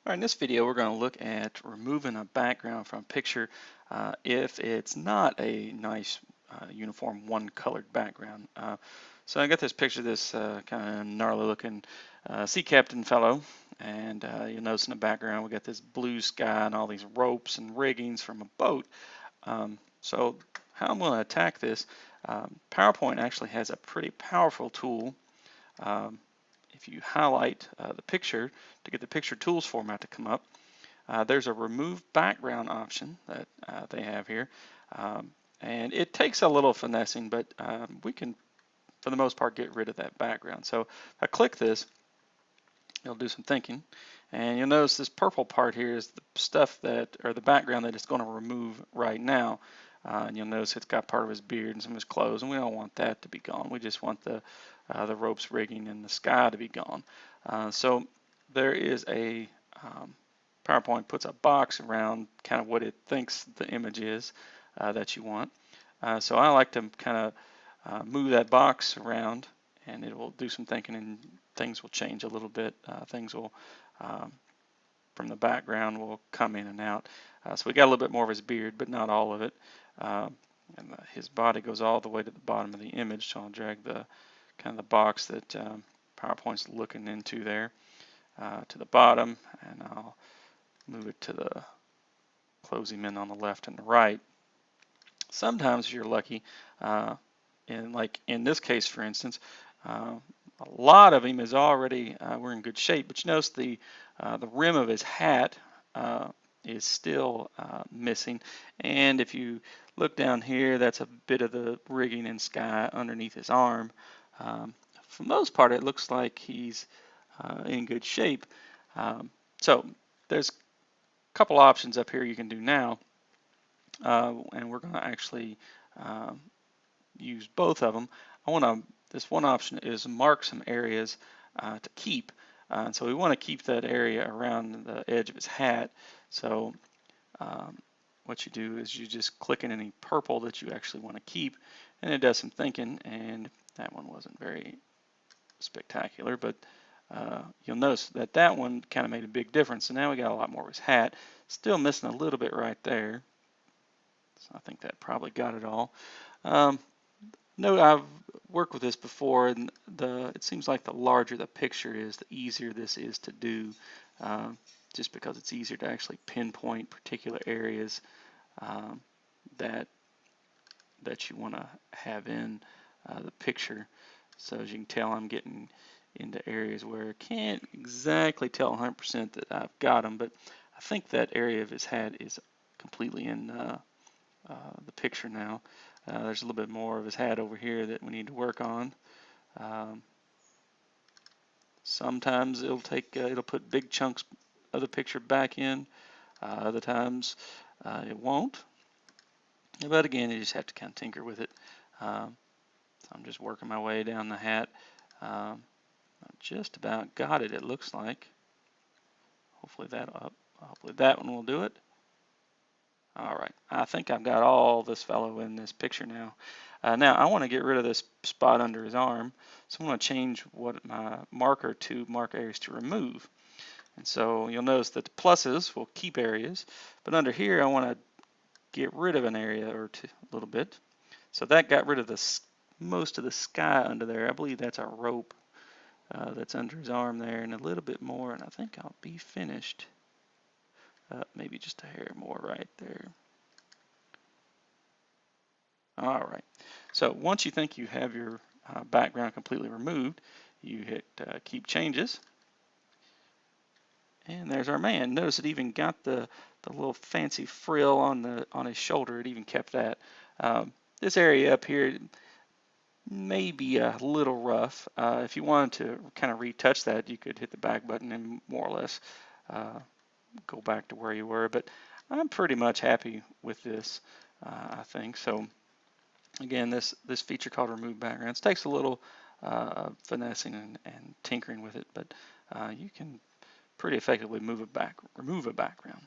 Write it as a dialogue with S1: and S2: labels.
S1: All right, in this video, we're going to look at removing a background from a picture if it's not a nice, uniform, one-colored background. So I got this picture of this kind of gnarly-looking sea captain fellow, and you'll notice in the background we got this blue sky and all these ropes and riggings from a boat. So how I'm going to attack this, PowerPoint actually has a pretty powerful tool. If you highlight the picture to get the picture tools format to come up, there's a remove background option that they have here. And it takes a little finessing, but we can, for the most part, get rid of that background. So if I click this, it'll do some thinking. And you'll notice this purple part here is the stuff that, or the background that it's going to remove right now. And you'll notice it's got part of his beard and some of his clothes, and we don't want that to be gone. We just want the ropes rigging and the sky to be gone. So there is a PowerPoint puts a box around kind of what it thinks the image is that you want. So I like to kind of move that box around, and it will do some thinking, and things will change a little bit. Things will, from the background, will come in and out. So we got a little bit more of his beard, but not all of it. And his body goes all the way to the bottom of the image, so I'll drag the kind of the box that PowerPoint's looking into there to the bottom, and I'll move it to the close him in on the left and the right. Sometimes if you're lucky, like in this case, for instance, a lot of him is already, we're in good shape, but you notice the rim of his hat is still missing. And if you look down here, that's a bit of the rigging and sky underneath his arm. For the most part, it looks like he's in good shape. So there's a couple options up here you can do now. And we're going to actually use both of them. This one option is mark some areas to keep. And so we want to keep that area around the edge of his hat. So what you do is you just click in any purple that you actually want to keep, and it does some thinking, and that one wasn't very spectacular, but you'll notice that that one kind of made a big difference. So now we got a lot more of his hat. Still missing a little bit right there. So I think that probably got it all. No, I've worked with this before, and it seems like the larger the picture is, the easier this is to do, just because it's easier to actually pinpoint particular areas that you want to have in the picture. So as you can tell, I'm getting into areas where I can't exactly tell 100% that I've got them, but I think that area of his hat is completely in the picture now. There's a little bit more of his hat over here that we need to work on. Sometimes it'll put big chunks of the picture back in. Other times it won't. But again, you just have to kind of tinker with it. So I'm just working my way down the hat. I just about got it, it looks like. Hopefully that one will do it. All right, I think I've got all this fellow in this picture now. Now I want to get rid of this spot under his arm, so I'm going to change what my marker to mark areas to remove. And so you'll notice that the pluses will keep areas, but under here I want to get rid of an area or two, a little bit. So that got rid of most of the sky under there. I believe that's a rope that's under his arm there, and a little bit more, and I think I'll be finished. Maybe just a hair more right there. All right. So once you think you have your background completely removed, you hit Keep Changes. And there's our man. Notice it even got the little fancy frill on his shoulder. It even kept that. This area up here may be a little rough. If you wanted to kind of retouch that, you could hit the back button and more or less go back to where you were. But I'm pretty much happy with this, I think. So again, this feature called Remove Backgrounds takes a little finessing and tinkering with it, but you can pretty effectively remove a background.